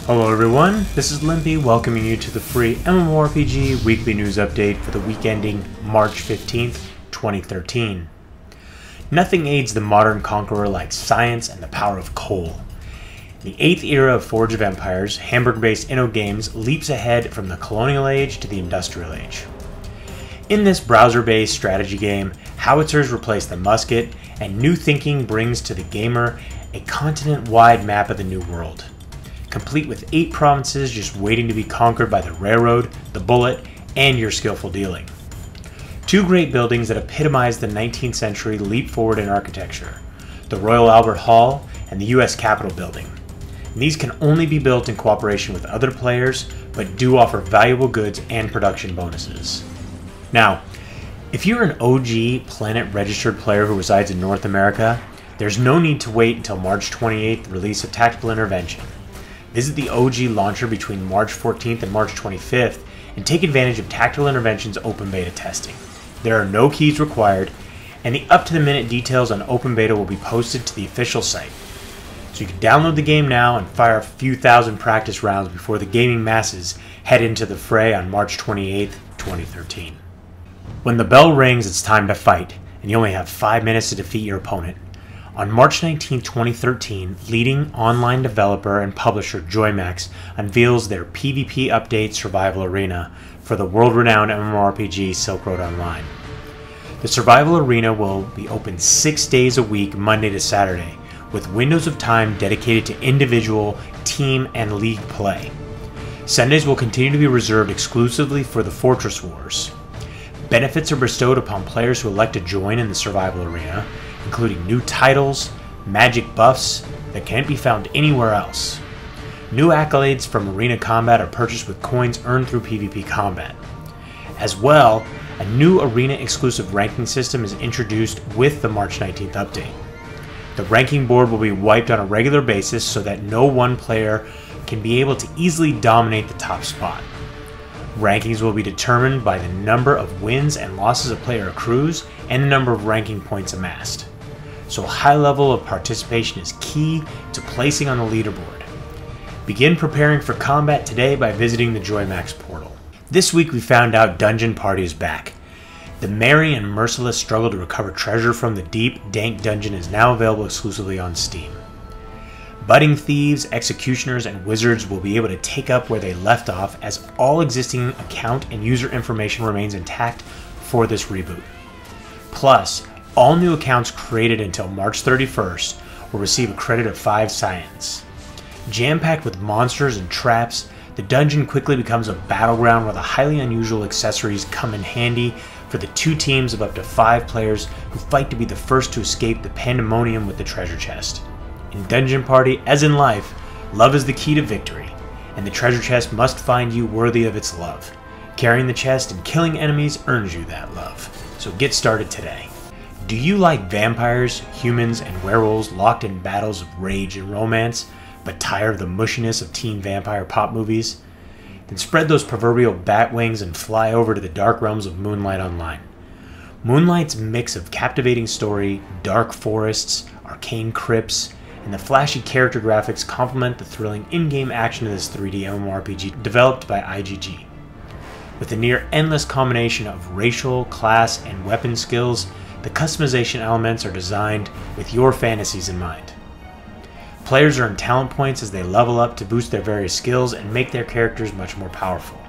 Hello everyone, this is Limpy welcoming you to the free MMORPG weekly news update for the week ending March 15th, 2013. Nothing aids the modern conqueror like science and the power of coal. The 8th era of Forge of Empires, Hamburg-based InnoGames leaps ahead from the colonial age to the industrial age. In this browser-based strategy game, howitzers replace the musket, and new thinking brings to the gamer a continent-wide map of the New World, complete with 8 provinces just waiting to be conquered by the railroad, the bullet, and your skillful dealing. 2 great buildings that epitomize the 19th century leap forward in architecture, the Royal Albert Hall and the US Capitol Building. And these can only be built in cooperation with other players, but do offer valuable goods and production bonuses. Now, if you're an OG Planet registered player who resides in North America, there's no need to wait until March 28th, the release of Tactical Intervention. Visit the OG launcher between March 14th and March 25th and take advantage of Tactical Intervention's open beta testing. There are no keys required, and the up-to-the-minute details on open beta will be posted to the official site. So you can download the game now and fire a few thousand practice rounds before the gaming masses head into the fray on March 28th, 2013. When the bell rings, it's time to fight, and you only have 5 minutes to defeat your opponent. On March 19, 2013, leading online developer and publisher JoyMax unveils their PvP Update Survival Arena for the world-renowned MMORPG Silk Road Online. The Survival Arena will be open 6 days a week, Monday to Saturday, with windows of time dedicated to individual, team, and league play. Sundays will continue to be reserved exclusively for the Fortress Wars. Benefits are bestowed upon players who elect to join in the Survival Arena, including new titles, magic buffs that can't be found anywhere else. New accolades from Arena Combat are purchased with coins earned through PvP Combat. As well, a new Arena-exclusive ranking system is introduced with the March 19th update. The ranking board will be wiped on a regular basis so that no one player can be able to easily dominate the top spot. Rankings will be determined by the number of wins and losses a player accrues and the number of ranking points amassed. So a high level of participation is key to placing on the leaderboard. Begin preparing for combat today by visiting the JoyMax portal. This week we found out Dungeon Party is back. The merry and merciless struggle to recover treasure from the deep, dank dungeon is now available exclusively on Steam. Budding thieves, executioners, and wizards will be able to take up where they left off, as all existing account and user information remains intact for this reboot. Plus, all new accounts created until March 31st will receive a credit of 5 science. Jam-packed with monsters and traps, the dungeon quickly becomes a battleground where the highly unusual accessories come in handy for the 2 teams of up to 5 players who fight to be the first to escape the pandemonium with the treasure chest. In Dungeon Party, as in life, love is the key to victory, and the treasure chest must find you worthy of its love. Carrying the chest and killing enemies earns you that love. So get started today. Do you like vampires, humans, and werewolves locked in battles of rage and romance, but tired of the mushiness of teen vampire pop movies? Then spread those proverbial bat wings and fly over to the dark realms of Moonlight Online. Moonlight's mix of captivating story, dark forests, arcane crypts, and the flashy character graphics complement the thrilling in-game action of this 3D MMORPG developed by IGG. With a near endless combination of racial, class, and weapon skills, the customization elements are designed with your fantasies in mind. Players earn talent points as they level up to boost their various skills and make their characters much more powerful.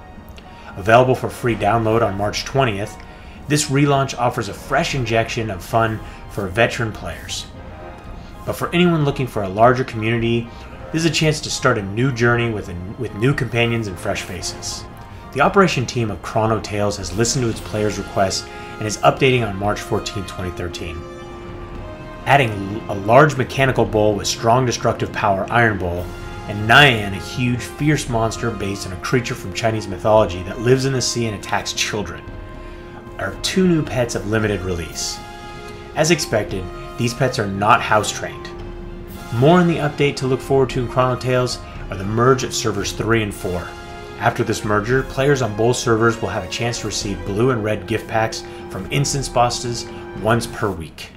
Available for free download on March 20th, this relaunch offers a fresh injection of fun for veteran players. But for anyone looking for a larger community, this is a chance to start a new journey with new companions and fresh faces. The operation team of Chrono Tales has listened to its players' requests and is updating on March 14, 2013. Adding a large mechanical bull with strong destructive power, Iron Bull, and Nyan, a huge, fierce monster based on a creature from Chinese mythology that lives in the sea and attacks children, are 2 new pets of limited release. As expected, these pets are not house-trained. More in the update to look forward to in Chrono Tales are the merge of servers 3 and 4. After this merger, players on both servers will have a chance to receive blue and red gift packs from instance bosses once per week.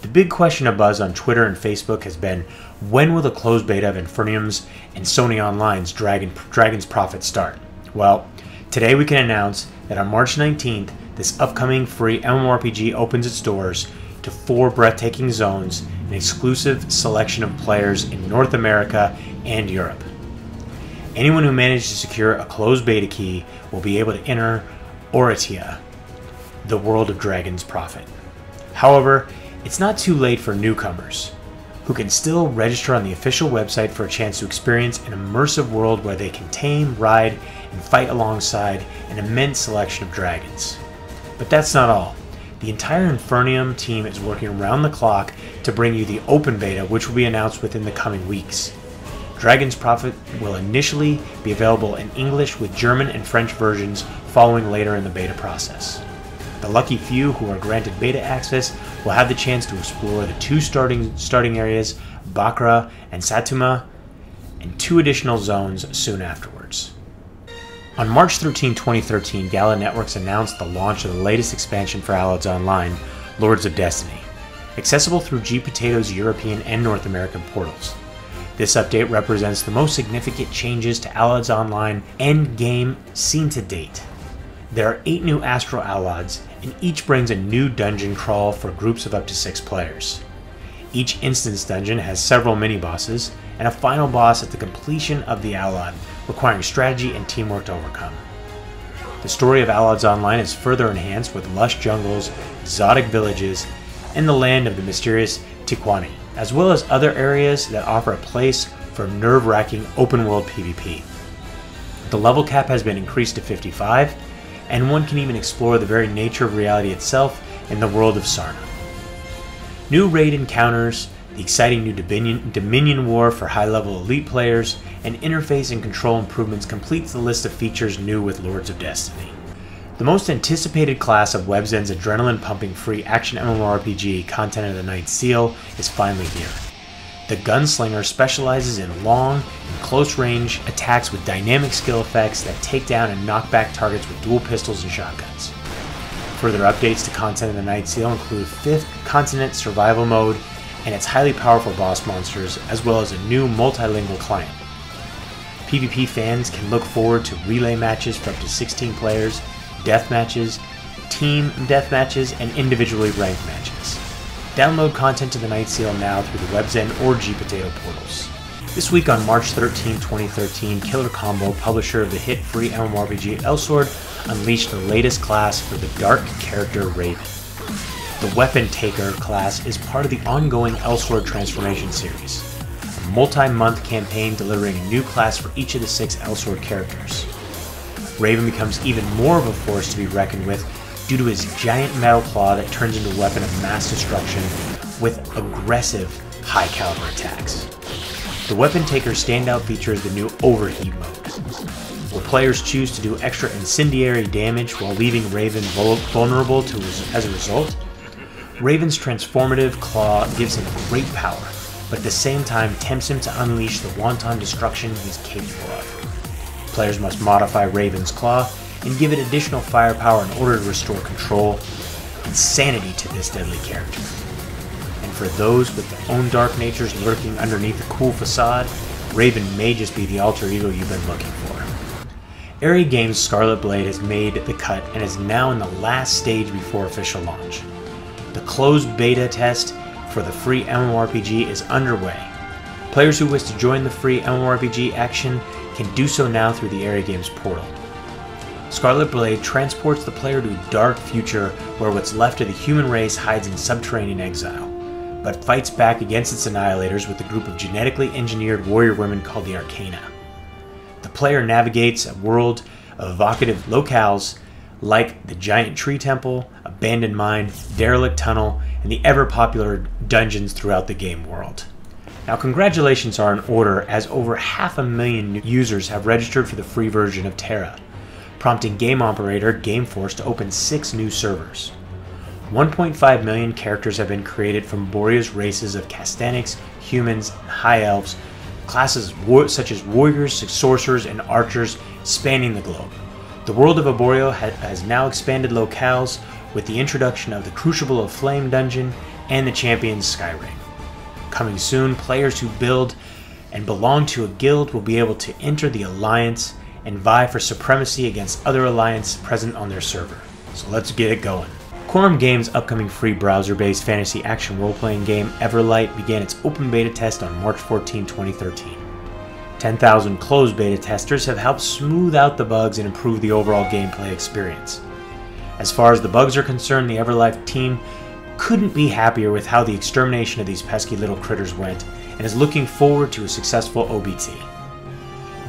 The big question abuzz on Twitter and Facebook has been, When will the closed beta of Infernium's and Sony Online's Dragon's Prophet start? Well, today we can announce that on March 19th, this upcoming free MMORPG opens its doors to 4 breathtaking zones, an exclusive selection of players in North America and Europe. Anyone who managed to secure a closed beta key will be able to enter Oratia, the world of Dragon's Prophet. However, it's not too late for newcomers, who can still register on the official website for a chance to experience an immersive world where they can tame, ride, and fight alongside an immense selection of dragons. But that's not all. The entire Infernium team is working around the clock to bring you the open beta, which will be announced within the coming weeks. Dragon's Prophet will initially be available in English with German and French versions following later in the beta process. The lucky few who are granted beta access will have the chance to explore the 2 starting areas, Bakra and Satuma, and 2 additional zones soon afterwards. On March 13, 2013, Gala Networks announced the launch of the latest expansion for Allods Online, Lords of Destiny, accessible through G-Potato's European and North American portals. This update represents the most significant changes to Allods Online endgame seen to date. There are 8 new Astral Allods, and each brings a new dungeon crawl for groups of up to 6 players. Each instance dungeon has several mini-bosses, and a final boss at the completion of the Allod, requiring strategy and teamwork to overcome. The story of Allods Online is further enhanced with lush jungles, exotic villages, and the land of the mysterious Tiquani, as well as other areas that offer a place for nerve-wracking open-world PvP. The level cap has been increased to 55, and one can even explore the very nature of reality itself in the world of Sarna. New raid encounters, the exciting new Dominion War for high-level elite players, and interface and control improvements completes the list of features new with Lords of Destiny. The most anticipated class of WebZen's adrenaline-pumping free action MMORPG, Content of the Ninth Seal, is finally here. The Gunslinger specializes in long and close-range attacks with dynamic skill effects that take down and knock back targets with dual pistols and shotguns. Further updates to Content of the Night Seal include 5th Continent Survival Mode and its highly powerful boss monsters, as well as a new multilingual client. PvP fans can look forward to relay matches for up to 16 players, death matches, team death matches, and individually ranked matches. Download Content of the Night Seal now through the WebZen or G-Potato portals. This week on March 13, 2013, Killer Combo, publisher of the hit free MMORPG Elsword, unleashed the latest class for the dark character Raven. The Weapon Taker class is part of the ongoing Elsword transformation series, a multi-month campaign delivering a new class for each of the 6 Elsword characters. Raven becomes even more of a force to be reckoned with due to his giant metal claw that turns into a weapon of mass destruction with aggressive, high-caliber attacks. The Weapon Taker's standout feature is the new Overheat mode, where players choose to do extra incendiary damage while leaving Raven vulnerable as a result. Raven's transformative claw gives him great power, but at the same time tempts him to unleash the wanton destruction he's capable of. Players must modify Raven's claw and give it additional firepower in order to restore control and sanity to this deadly character. And for those with their own dark natures lurking underneath the cool facade, Raven may just be the alter ego you've been looking for. Airy Games' Scarlet Blade has made the cut and is now in the last stage before official launch. The closed beta test for the free MMORPG is underway. Players who wish to join the free MMORPG action can do so now through the Airy Games portal. Scarlet Blade transports the player to a dark future where what's left of the human race hides in subterranean exile, but fights back against its annihilators with a group of genetically engineered warrior women called the Arcana. The player navigates a world of evocative locales like the Giant Tree Temple, Abandoned Mine, Derelict Tunnel, and the ever-popular dungeons throughout the game world. Now, congratulations are in order as over 500,000 users have registered for the free version of Tera, prompting game operator Gameforce to open 6 new servers. 1.5 million characters have been created from various races of Castanics, humans, and High Elves, classes such as warriors, sorcerers, and archers spanning the globe. The world of Arborio has now expanded locales with the introduction of the Crucible of Flame dungeon and the Champions Skyring. Coming soon, players who build and belong to a guild will be able to enter the Alliance and vie for supremacy against other Alliance present on their server. So let's get it going. Quorum Games' upcoming free browser-based fantasy action role-playing game Everlight began its open beta test on March 14, 2013. 10,000 closed beta testers have helped smooth out the bugs and improve the overall gameplay experience. As far as the bugs are concerned, the Everlight team couldn't be happier with how the extermination of these pesky little critters went, and is looking forward to a successful OBT.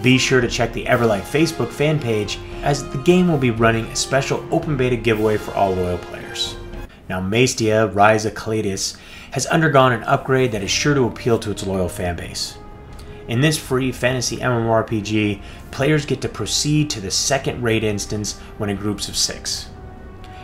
Be sure to check the Everlight Facebook fan page, as the game will be running a special open beta giveaway for all loyal players. Now, Macetia, Rise of Calidus, has undergone an upgrade that is sure to appeal to its loyal fanbase. In this free fantasy MMORPG, players get to proceed to the second raid instance when in groups of 6.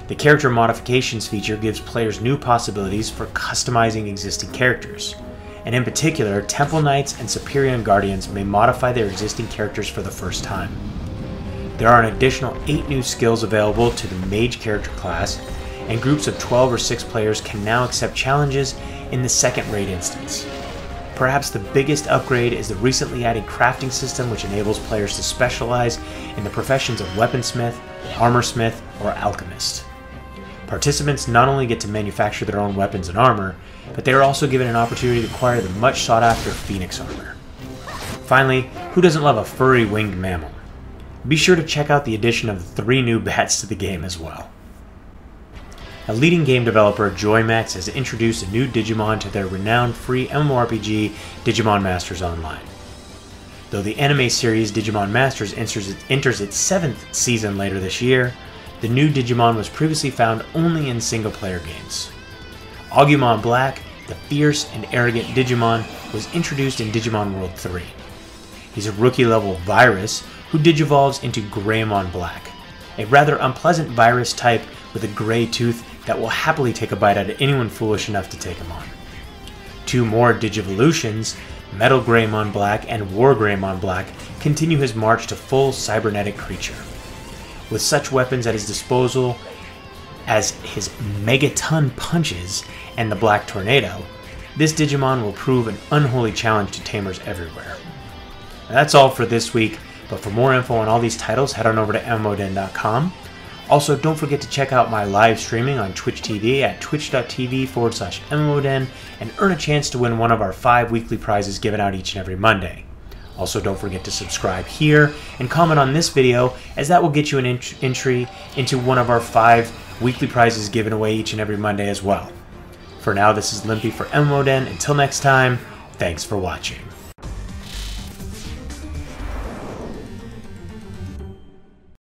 The character modifications feature gives players new possibilities for customizing existing characters. And in particular, Temple Knights and Superior Guardians may modify their existing characters for the first time. There are an additional 8 new skills available to the Mage character class, and groups of 12 or 6 players can now accept challenges in the second raid instance. Perhaps the biggest upgrade is the recently added crafting system, which enables players to specialize in the professions of weaponsmith, armorsmith, or alchemist. Participants not only get to manufacture their own weapons and armor, but they are also given an opportunity to acquire the much sought after Phoenix armor. Finally, who doesn't love a furry winged mammal? Be sure to check out the addition of 3 new bats to the game as well. A leading game developer, JoyMax, has introduced a new Digimon to their renowned free MMORPG, Digimon Masters Online. Though the anime series Digimon Masters enters its 7th season later this year, the new Digimon was previously found only in single-player games. Agumon Black, the fierce and arrogant Digimon, was introduced in Digimon World 3. He's a rookie-level virus who digivolves into Greymon Black, a rather unpleasant virus type with a gray tooth that will happily take a bite out of anyone foolish enough to take him on. 2 more Digivolutions, Metal Greymon Black and War Greymon Black, continue his march to full cybernetic creature. With such weapons at his disposal as his Megaton Punches and the Black Tornado, this Digimon will prove an unholy challenge to tamers everywhere. Now, that's all for this week, but for more info on all these titles, head on over to MMODen.com. Also, don't forget to check out my live streaming on Twitch TV at twitch.tv/MMODen and earn a chance to win one of our 5 weekly prizes given out each and every Monday. Also, don't forget to subscribe here and comment on this video, as that will get you an entry into one of our 5 weekly prizes given away each and every Monday as well. For now, this is Limpy for MMODen. Until next time, thanks for watching.